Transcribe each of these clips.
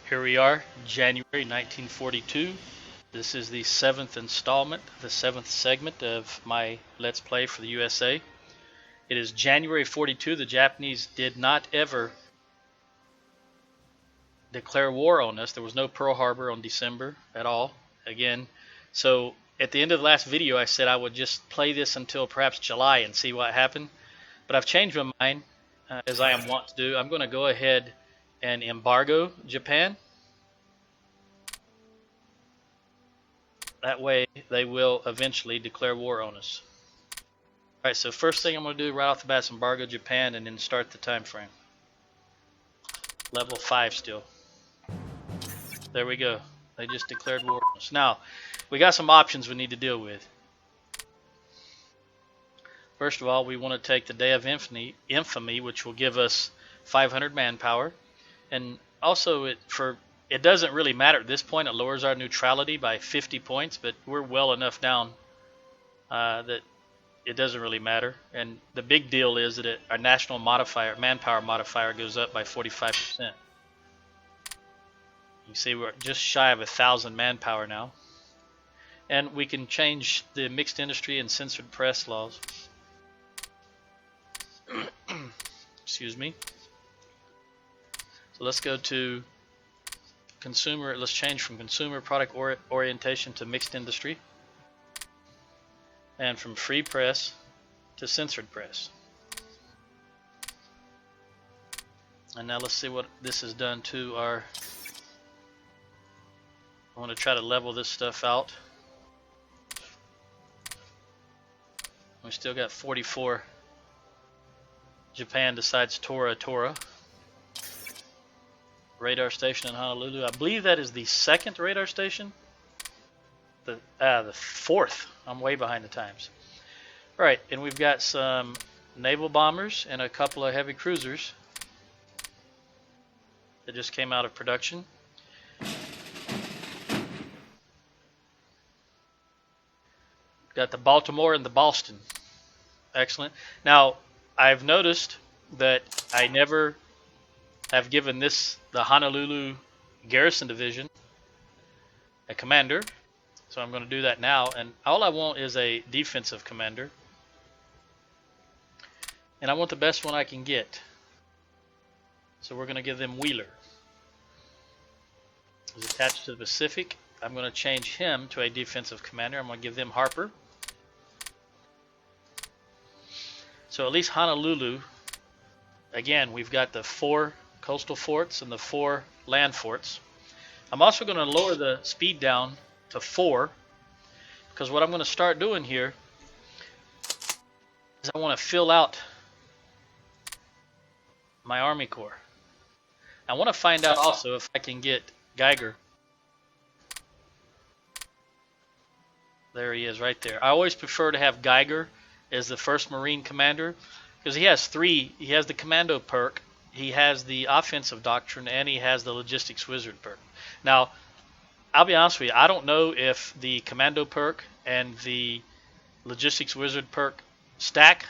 Here we are, January 1942. This is the 7th installment, the 7th segment of my Let's Play for the USA. It is January 42. The Japanese did not ever declare war on us. There was no Pearl Harbor on December at all. Again, so at the end of the last video I said I would just play this until perhaps July and see what happened. But I've changed my mind, as I am wont to do. I'm going to go ahead and embargo Japan. That way they will eventually declare war on us. Alright, so first thing I'm going to do right off the bat is embargo Japan and then start the time frame. Level 5 still. There we go. They just declared war on us. Now, we got some options we need to deal with. First of all, we want to take the Day of Infamy, which will give us 500 manpower. And also, it doesn't really matter at this point. It lowers our neutrality by 50 points, but we're well enough down that it doesn't really matter. And the big deal is that our national manpower modifier goes up by 45%. You see we're just shy of 1,000 manpower now. And we can change the mixed industry and censored press laws. Excuse me. So let's go to consumer. Let's change from consumer product orientation to mixed industry, and from free press to censored press. And now let's see what this has done to our. I want to try to level this stuff out. We still got 44. Japan decides Tora. Radar station in Honolulu. I believe that is the second radar station. The fourth. I'm way behind the times. All right, and we've got some naval bombers and a couple of heavy cruisers that just came out of production. Got the Baltimore and the Boston. Excellent. Now, I've noticed that I never have given the Honolulu Garrison Division a commander, so I'm going to do that now. And all I want is a defensive commander, and I want the best one I can get. So we're going to give them Wheeler. He's attached to the Pacific. I'm going to change him to a defensive commander. I'm going to give them Harper. So at least Honolulu, again, we've got the 4 coastal forts and the 4 land forts. I'm also going to lower the speed down to 4, because what I'm going to start doing here is I want to fill out my Army Corps. I want to find out also if I can get Geiger. There he is right there. I always prefer to have Geiger as the 1st Marine Commander, because he has 3. He has the Commando perk, he has the Offensive Doctrine, and he has the Logistics Wizard perk. Now, I'll be honest with you, I don't know if the Commando perk and the Logistics Wizard perk stack,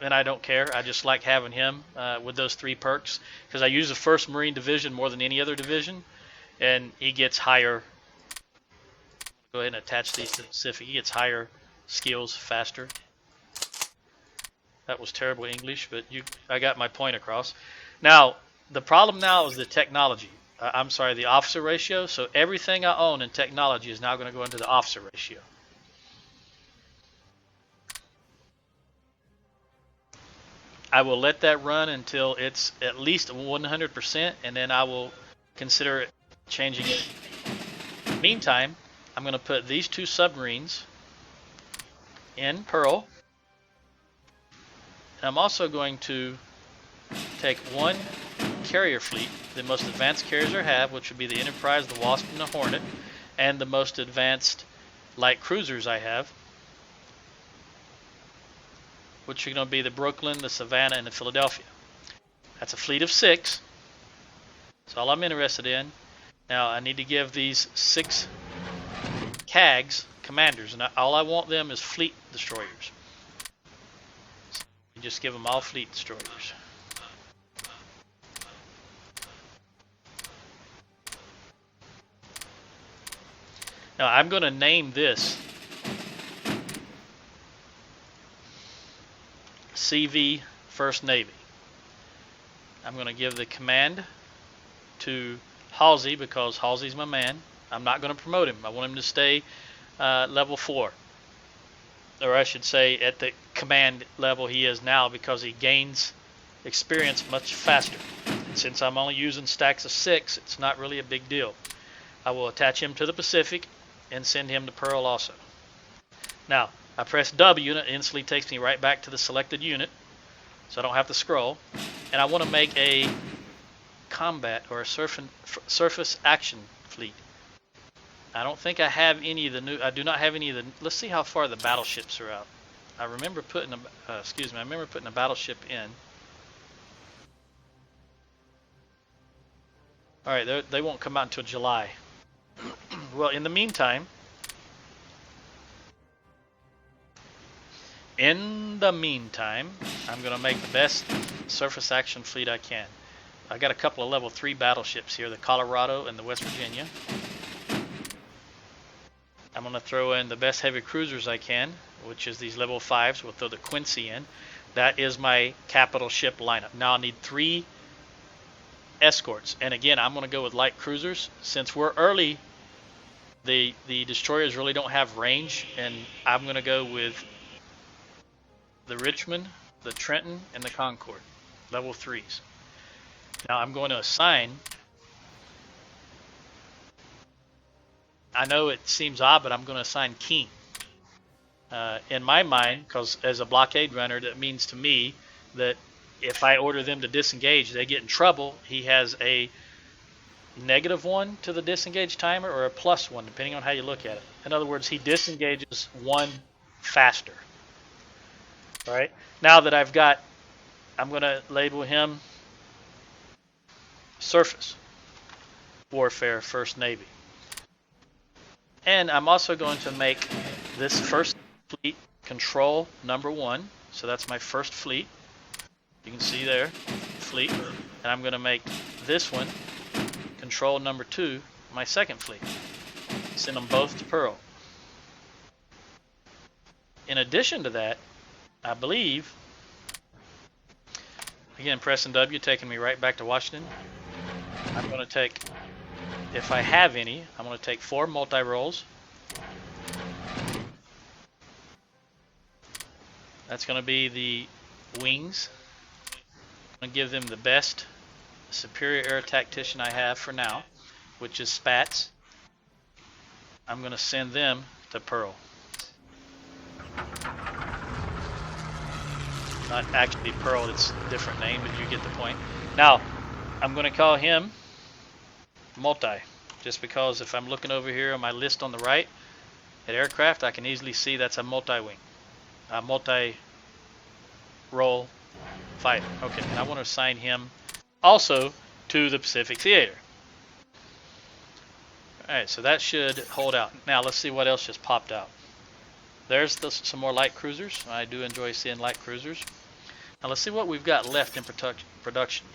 and I don't care. I just like having him with those 3 perks, because I use the 1st Marine Division more than any other division, and he gets higher. Go ahead and attach these to the Pacific. He gets higher skills faster. That was terrible English, but I got my point across. Now, the problem now is the technology. I'm sorry, the officer ratio. So everything I own in technology is now going to go into the officer ratio. I will let that run until it's at least 100%, and then I will consider changing it. Meantime, I'm going to put these 2 submarines in Pearl. And I'm also going to take 1 carrier fleet, the most advanced carriers I have, which would be the Enterprise, the Wasp, and the Hornet, and the most advanced light cruisers I have, which are going to be the Brooklyn, the Savannah, and the Philadelphia. That's a fleet of 6. That's all I'm interested in. Now, I need to give these 6 CAGs commanders, and all I want them is fleet destroyers. Just give them all fleet destroyers. Now I'm going to name this CV First Navy. I'm going to give the command to Halsey because Halsey's my man. I'm not going to promote him. I want him to stay level 4. Or I should say at the command level he is now, because he gains experience much faster. And since I'm only using stacks of 6, it's not really a big deal. I will attach him to the Pacific and send him to Pearl also. Now, I press W and it instantly takes me right back to the selected unit, so I don't have to scroll. And I want to make a combat or a surface action fleet. I don't think I have any of the new. I do not have any of the. Let's see how far the battleships are out. I remember putting a. I remember putting a battleship in. All right, they won't come out until July. Well, in the meantime, I'm going to make the best surface action fleet I can. I got a couple of level 3 battleships here, the Colorado and the West Virginia. I'm going to throw in the best heavy cruisers I can, which is these level 5s. We'll throw the Quincy in. That is my capital ship lineup. Now I need 3 escorts. And again, I'm going to go with light cruisers. Since we're early, the destroyers really don't have range. And I'm going to go with the Richmond, the Trenton, and the Concord. Level 3s. Now I'm going to assign. I know it seems odd, but I'm going to assign King. In my mind, because as a blockade runner, that means to me that if I order them to disengage, they get in trouble. He has a -1 to the disengage timer or a +1, depending on how you look at it. In other words, he disengages 1 faster. All right. Now that I'm going to label him Surface Warfare First Navy. And I'm also going to make this first fleet control number 1. So that's my first fleet. You can see there, fleet. And I'm going to make this one control number 2, my second fleet. Send them both to Pearl. In addition to that, I believe, again, pressing W, taking me right back to Washington. I'm going to take, if I have any, I'm going to take 4 multi-rolls. That's going to be the wings. I'm going to give them the best superior air tactician I have for now, which is Spats. I'm going to send them to Pearl. Not actually Pearl, it's a different name, but you get the point. Now, I'm going to call him Multi, just because if I'm looking over here on my list on the right at aircraft, I can easily see that's a multi-wing, a multi-role fighter. Okay, and I want to assign him also to the Pacific Theater. Alright, so that should hold out. Now let's see what else just popped out. There's some more light cruisers. I do enjoy seeing light cruisers. Now let's see what we've got left in production.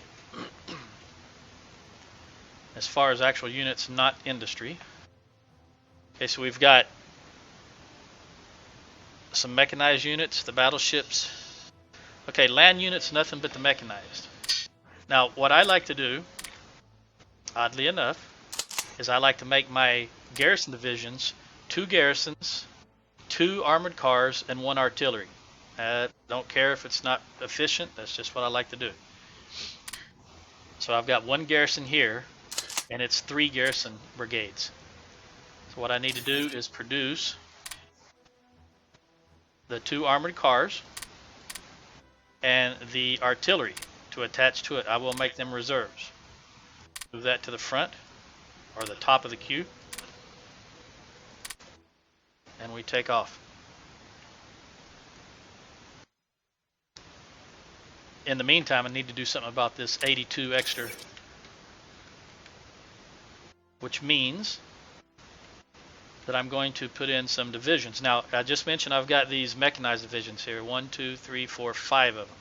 As far as actual units, not industry. Okay, so we've got some mechanized units, the battleships. Okay, land units, nothing but the mechanized. Now, what I like to do, oddly enough, is I like to make my garrison divisions 2 garrisons, 2 armored cars, and 1 artillery. Don't care if it's not efficient, that's just what I like to do. So I've got 1 garrison here, and it's 3 garrison brigades. So what I need to do is produce the 2 armored cars and the artillery to attach to it. I will make them reserves. Move that to the front or the top of the queue, and we take off. In the meantime, I need to do something about this 82 extra, which means that I'm going to put in some divisions. Now, I just mentioned I've got these mechanized divisions here. 1, 2, 3, 4, 5 of them.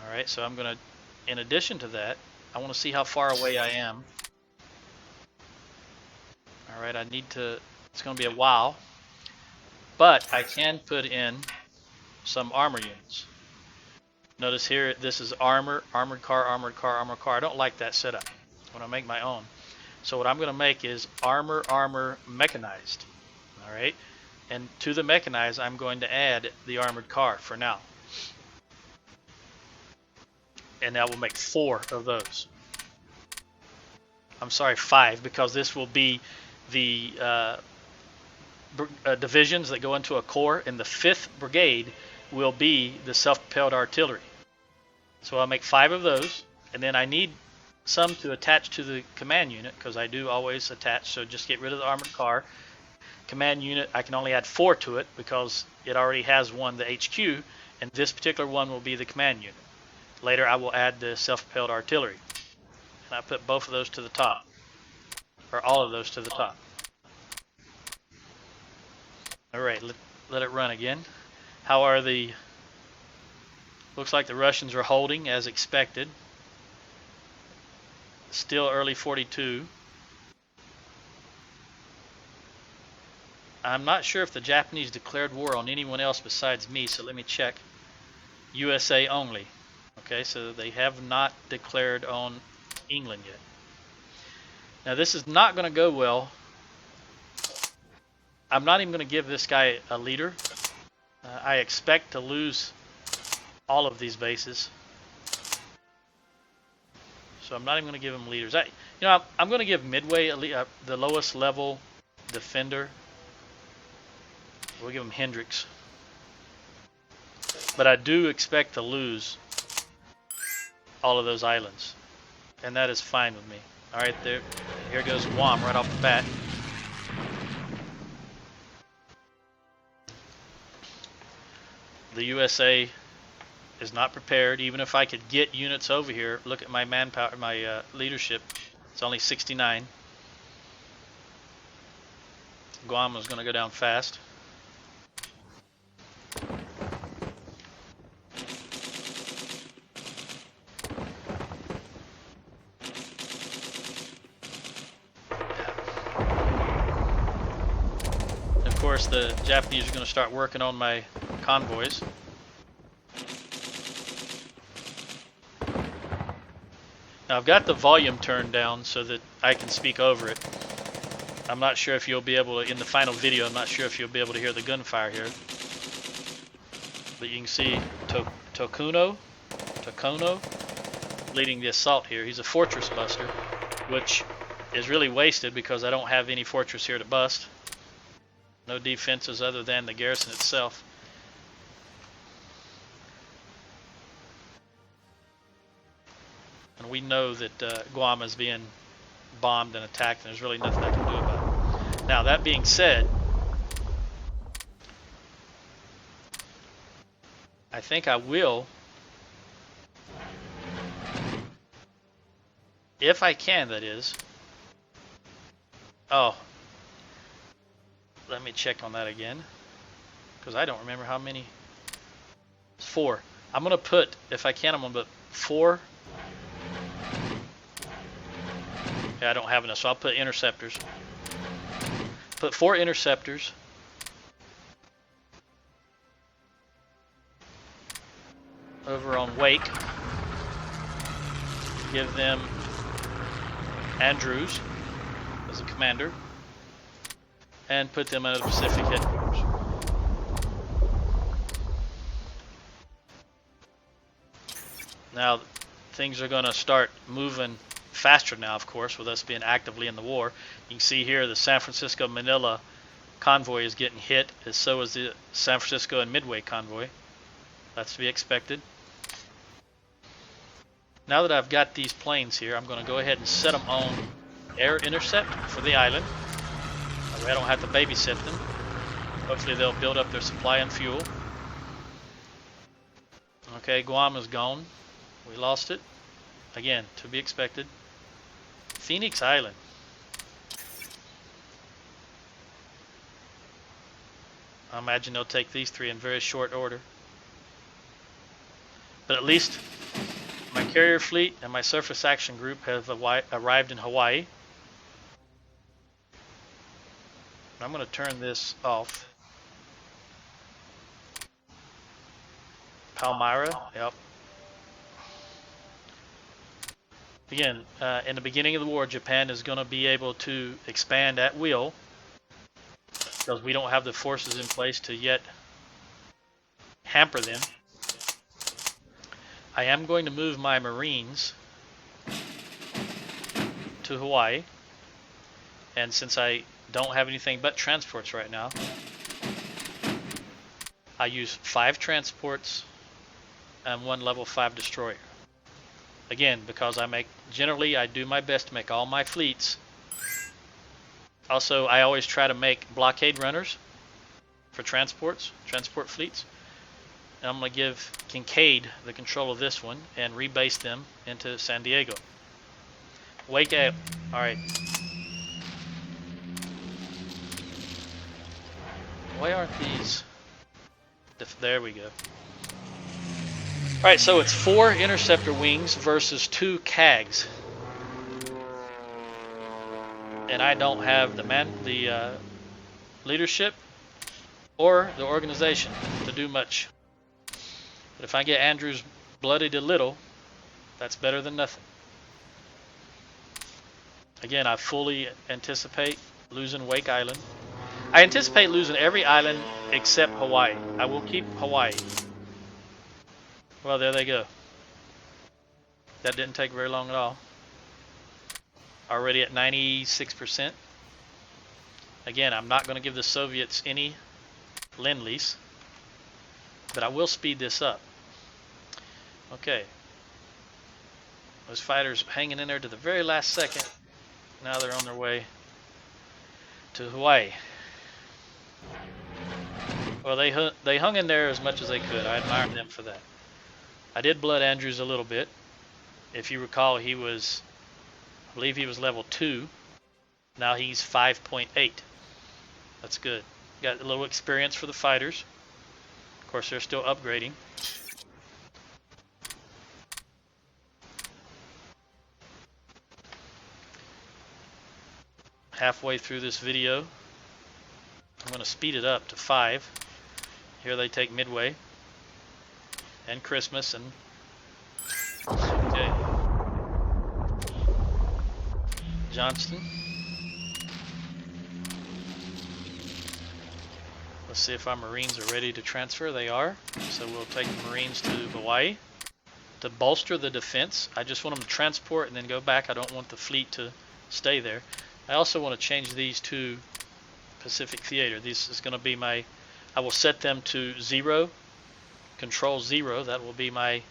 Alright, so I'm going to, in addition to that, I want to see how far away I am All right, I need to. It's going to be a while, but I can put in some armor units. Notice here, this is armor, armored car, armored car, armored car. I don't like that setup. I want to make my own. So what I'm going to make is armor, armor, mechanized. All right, and to the mechanized, I'm going to add the armored car for now, and that will make 4 of those. I'm sorry, 5, because this will be the divisions that go into a corps, and the 5th brigade will be the self-propelled artillery. So I'll make 5 of those, and then I need some to attach to the command unit, because I do always attach, so just get rid of the armored car. Command unit, I can only add 4 to it because it already has one, the HQ, and this particular one will be the command unit. Later I will add the self-propelled artillery, and I put both of those to the top, or all of those to the top. Alright, let it run again. How are the... Looks like the Russians are holding as expected. Still early 42. I'm not sure if the Japanese declared war on anyone else besides me, so let me check. USA only. Okay, so they have not declared on England yet. Now this is not going to go well. I'm not even going to give this guy a leader. I expect to lose all of these bases. So I'm not even going to give him leaders. I'm going to give Midway the lowest level defender. We'll give him Hendricks. But I do expect to lose all of those islands. And that is fine with me. Alright, here goes Guam right off the bat. The USA is not prepared. Even if I could get units over here, look at my manpower, my leadership. It's only 69. Guam is going to go down fast. Of course, the Japanese are going to start working on my convoys. Now I've got the volume turned down so that I can speak over it. I'm not sure if you'll be able to, in the final video, I'm not sure if you'll be able to hear the gunfire here. But you can see Tokuno leading the assault here. He's a fortress buster, which is really wasted because I don't have any fortress here to bust. No defenses other than the garrison itself. And we know that Guam is being bombed and attacked, and there's really nothing I can do about it. Now, that being said, I think I will, if I can, that is. Oh, let me check on that again, because I don't remember how many. It's 4. I'm going to put, if I can, I'm going to put 4. Yeah, I don't have enough, so I'll put interceptors. Put 4 interceptors. Over on Wake. Give them Andrews as a commander. And put them at the Pacific headquarters. Now, things are going to start moving faster now, of course, with us being actively in the war. You can see here the San Francisco-Manila convoy is getting hit, as so is the San Francisco and Midway convoy. That's to be expected. Now that I've got these planes here, I'm going to go ahead and set them on air intercept for the island. That way I don't have to babysit them. Hopefully they'll build up their supply and fuel. Okay, Guam is gone. We lost it. Again, to be expected. Phoenix Island. I imagine they'll take these 3 in very short order. But at least my carrier fleet and my surface action group have arrived in Hawaii. I'm going to turn this off. Palmyra, yep. Again, in the beginning of the war, Japan is going to be able to expand at will because we don't have the forces in place to yet hamper them. I am going to move my Marines to Hawaii, and since I don't have anything but transports right now, I use 5 transports and 1 level 5 destroyer. Again, because generally I do my best to make all my fleets. Also, I always try to make blockade runners for transport fleets. And I'm going to give Kincaid the control of this one and rebase them into San Diego. Wake up. Alright. Why aren't these? There we go. Alright, so it's 4 interceptor wings versus 2 CAGs. And I don't have the leadership or the organization to do much. But if I get Andrews bloodied a little, that's better than nothing. Again, I fully anticipate losing Wake Island. I anticipate losing every island except Hawaii. I will keep Hawaii. Well, there they go. That didn't take very long at all. Already at 96%. Again, I'm not going to give the Soviets any lend-lease, but I will speed this up. Okay. Those fighters hanging in there to the very last second. Now they're on their way to Hawaii. Well, they hung in there as much as they could. I admired them for that. I did blood Andrews a little bit. If you recall, I believe he was level 2. Now he's 5.8. That's good. Got a little experience for the fighters. Of course, they're still upgrading. Halfway through this video, I'm going to speed it up to 5. Here they take Midway and Christmas and okay. Johnston. Let's see if our Marines are ready to transfer. They are. So we'll take the Marines to Hawaii to bolster the defense. I just want them to transport and then go back. I don't want the fleet to stay there. I also want to change these to Pacific Theater. This is going to be I will set them to 0, control 0. That will be my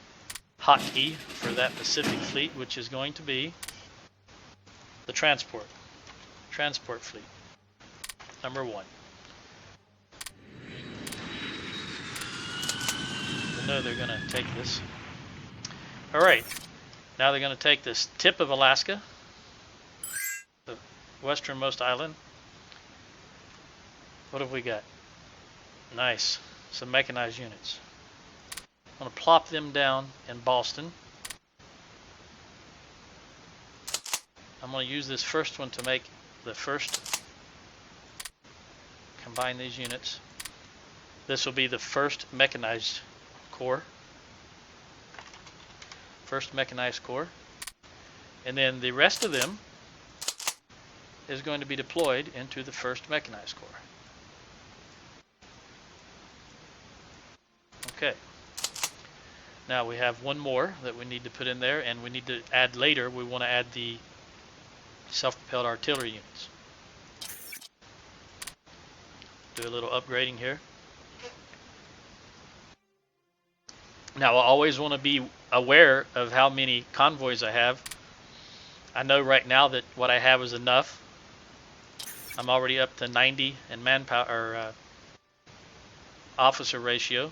hotkey for that Pacific fleet, which is going to be the transport fleet, number 1. I know they're going to take this. All right, now they're going to take this tip of Alaska, the westernmost island. What have we got? Nice, some mechanized units. I'm going to plop them down in Boston. I'm going to use this first one to make the first, combine these units. This will be the first mechanized corps. First mechanized corps. And then the rest of them is going to be deployed into the first mechanized corps. Okay. Now we have one more that we need to put in there, and we need to add later. We want to add the self-propelled artillery units. Do a little upgrading here. Now I always want to be aware of how many convoys I have. I know right now that what I have is enough. I'm already up to 90 in manpower or officer ratio.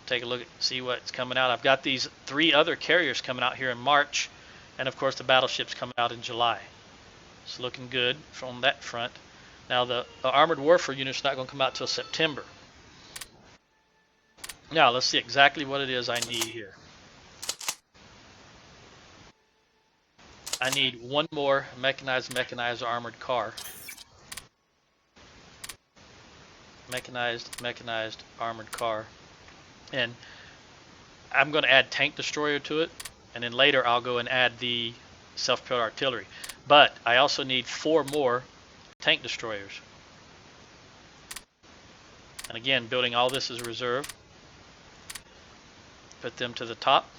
Take a look at see what's coming out. I've got these 3 other carriers coming out here in March, and of course the battleships coming out in July. It's looking good from that front. Now the armored warfare unit's not going to come out till September. Now let's see exactly what it is I need here. I need one more mechanized armored car. mechanized armored car. And I'm going to add tank destroyer to it, and then later I'll go and add the self-propelled artillery. But I also need 4 more tank destroyers. And again, building all this as a reserve. Put them to the top.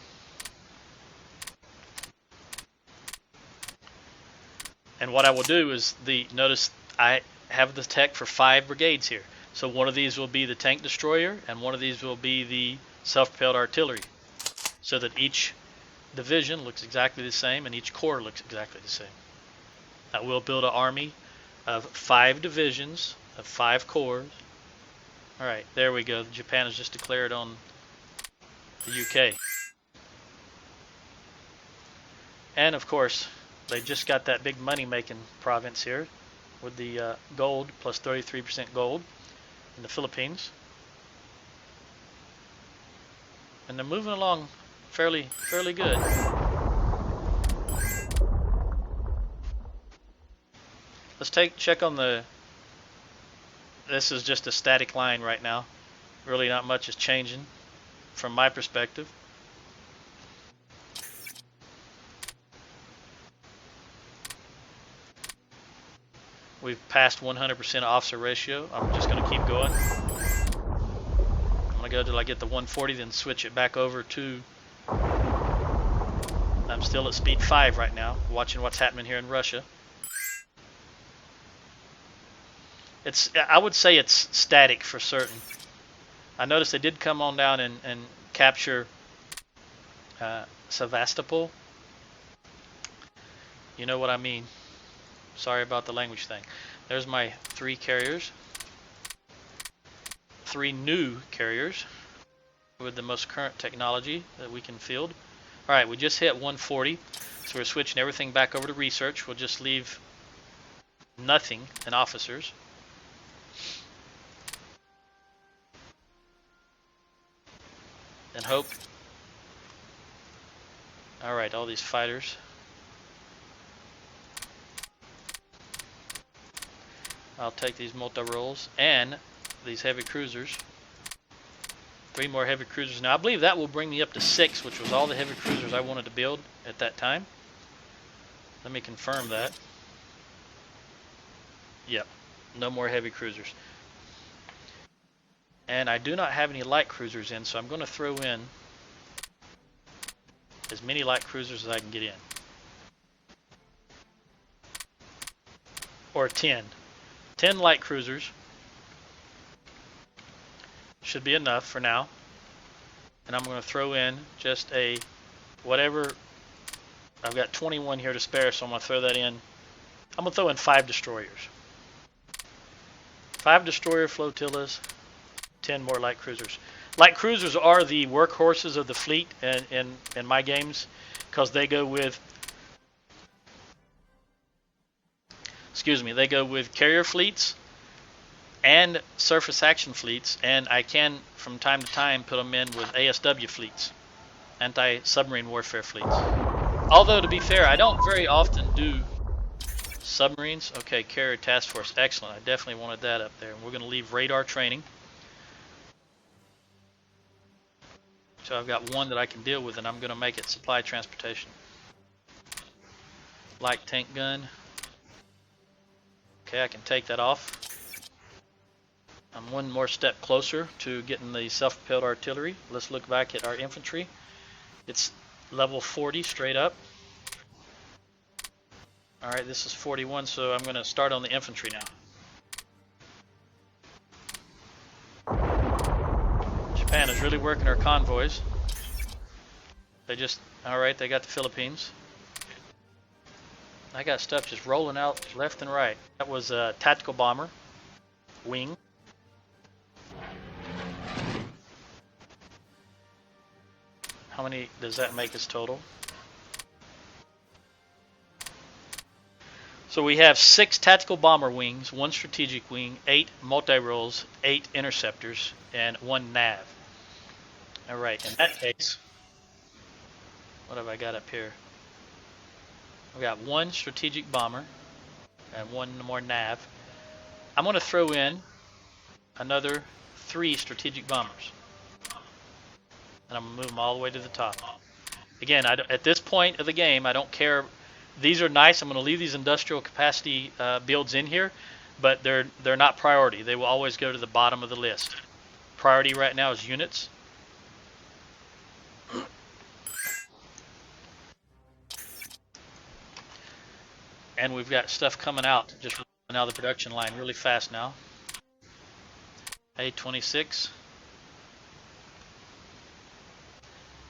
And what I will do is, notice I have the tech for 5 brigades here. So one of these will be the tank destroyer, and one of these will be the self-propelled artillery, so that each division looks exactly the same and each corps looks exactly the same. I will build an army of 5 divisions of 5 corps. Alright, there we go. Japan has just declared on the UK. And of course, they just got that big money-making province here with the gold, plus 33% gold in the Philippines. And they're moving along fairly good. Let's check on the. This is just a static line right now. Really not much is changing from my perspective. We've passed 100% officer ratio. I'm just going to keep going. I'm going to go till I get the 140, then switch it back over to. I'm still at speed 5 right now, watching what's happening here in Russia. I would say it's static for certain. I noticed they did come on down and capture Sevastopol. You know what I mean. Sorry about the language thing. There's my 3 carriers. 3 new carriers with the most current technology that we can field. Alright, we just hit 140, so we're switching everything back over to research. We'll just leave nothing in officers. And hope. Alright, all these fighters. I'll take these multi-rolls and these heavy cruisers. 3 more heavy cruisers. Now I believe that will bring me up to 6, which was all the heavy cruisers I wanted to build at that time. Let me confirm that. Yep, no more heavy cruisers. And I do not have any light cruisers in, so I'm going to throw in as many light cruisers as I can get in. Or 10. 10 light cruisers should be enough for now. And I'm going to throw in just a whatever. I've got 21 here to spare, so I'm going to throw that in. I'm going to throw in 5 destroyers. 5 destroyer flotillas, 10 more light cruisers. Light cruisers are the workhorses of the fleet in my games, because they go with, they go with carrier fleets and surface action fleets, and I can from time to time put them in with ASW fleets, anti-submarine warfare fleets. Although to be fair, I don't very often do submarines. Okay, carrier task force, excellent. I definitely wanted that up there. And we're going to leave radar training. So I've got 1 that I can deal with, and I'm going to make it supply transportation. Light tank gun. Okay, I can take that off. I'm 1 more step closer to getting the self-propelled artillery. Let's look back at our infantry. It's level 40 straight up. Alright, this is 41, so I'm going to start on the infantry now. Japan is really working our convoys. Alright, they got the Philippines. I got stuff just rolling out left and right. That was a tactical bomber wing. How many does that make us total? So we have 6 tactical bomber wings, 1 strategic wing, 8 multi-rolls, 8 interceptors, and 1 nav. Alright, in that case, what have I got up here? I've got 1 strategic bomber and 1 more nav. I'm going to throw in another 3 strategic bombers. And I'm going to move them all the way to the top. Again, at this point of the game, I don't care. These are nice. I'm going to leave these industrial capacity builds in here, but they're not priority. They will always go to the bottom of the list. Priority right now is units. And we've got stuff coming out, just now the production line really fast now. A-26.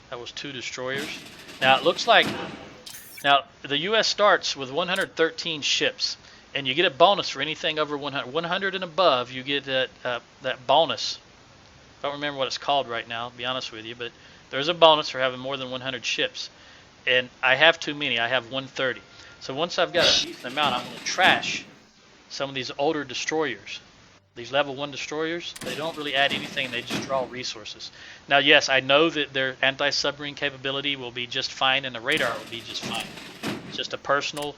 That was 2 destroyers. Now it looks like, now the U.S. starts with 113 ships, and you get a bonus for anything over 100. 100 and above, you get that bonus. I don't remember what it's called right now, to be honest with you, but there's a bonus for having more than 100 ships. And I have too many. I have 130. So once I've got a decent amount, I'm going to trash some of these older destroyers. These level 1 destroyers, they don't really add anything, they just draw resources. Now yes, I know that their anti-submarine capability will be just fine and the radar will be just fine. It's just a personal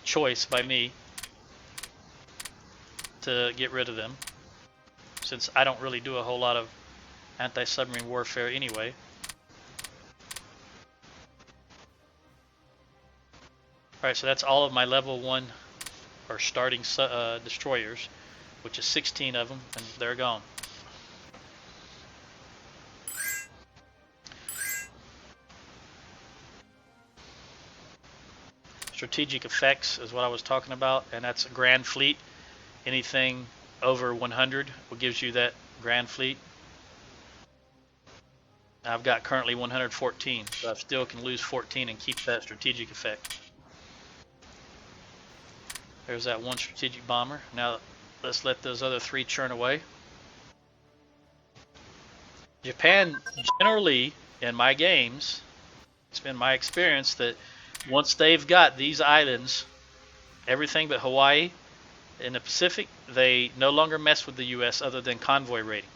choice by me to get rid of them, since I don't really do a whole lot of anti-submarine warfare anyway. Alright, so that's all of my level 1 or starting destroyers, which is 16 of them, and they're gone. Strategic effects is what I was talking about, and that's a Grand Fleet. Anything over 100 gives you that Grand Fleet. I've got currently 114, so I still can lose 14 and keep that strategic effect. There's that 1 strategic bomber. Now let's let those other 3 churn away. Japan generally, in my games, it's been my experience that once they've got these islands, everything but Hawaii in the Pacific, they no longer mess with the US other than convoy raiding.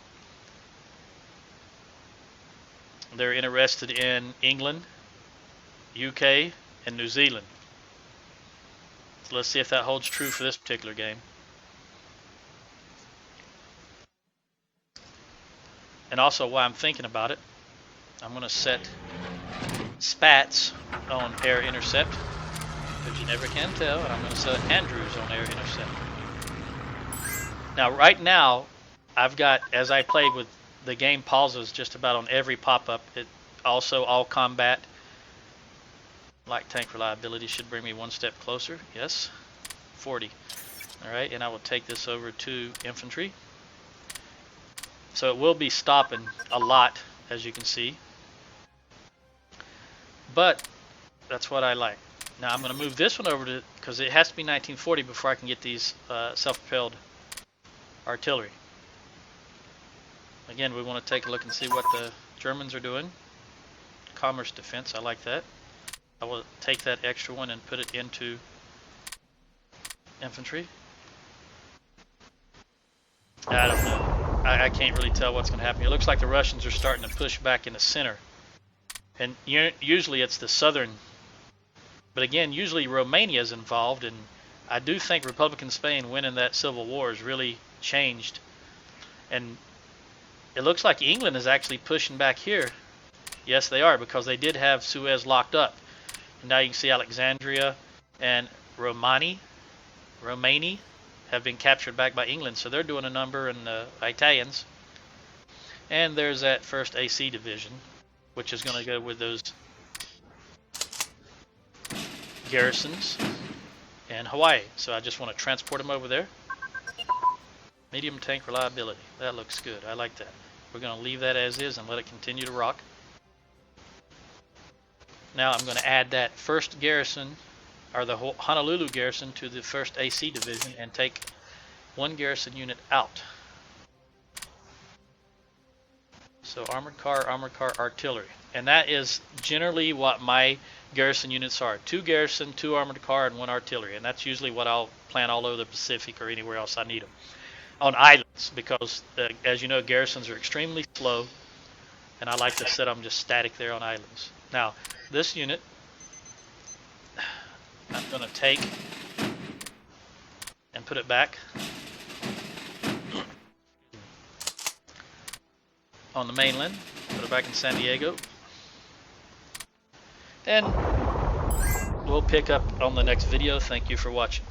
They're interested in England, UK, and New Zealand. So let's see if that holds true for this particular game. And also, while I'm thinking about it, I'm going to set Spats on air intercept, because you never can tell, and I'm going to set Andrews on air intercept. Now, right now, I've got, as I played with, the game pauses just about on every pop-up. It also, all combat, light tank reliability should bring me 1 step closer. Yes, 40. All right, and I will take this over to infantry. So it will be stopping a lot, as you can see. But that's what I like. Now I'm going to move this one over to, because it has to be 1940 before I can get these self-propelled artillery. Again, we want to take a look and see what the Germans are doing. Commerce defense, I like that. I will take that extra one and put it into infantry. I don't know. I can't really tell what's going to happen. It looks like the Russians are starting to push back in the center. And usually it's the southern. But again, usually Romania is involved. And I do think Republican Spain winning that civil war has really changed. And it looks like England is actually pushing back here. Yes, they are, because they did have Suez locked up. And now you can see Alexandria and Romani have been captured back by England, so they're doing a number, and the Italians. And there's that 1st AC Division, which is going to go with those garrisons in Hawaii. So I just want to transport them over there. Medium tank reliability. That looks good. I like that. We're going to leave that as is and let it continue to rock. Now I'm going to add that 1st garrison, or the Honolulu garrison, to the 1st AC Division and take 1 garrison unit out. So armored car, artillery. And that is generally what my garrison units are. 2 garrison, 2 armored car, and 1 artillery. And that's usually what I'll plan all over the Pacific or anywhere else I need them. On islands, because as you know, garrisons are extremely slow, and I like to set them just static there on islands. Now, this unit, I'm going to take and put it back. on the mainland. Put it back in San Diego. And we'll pick up on the next video. Thank you for watching.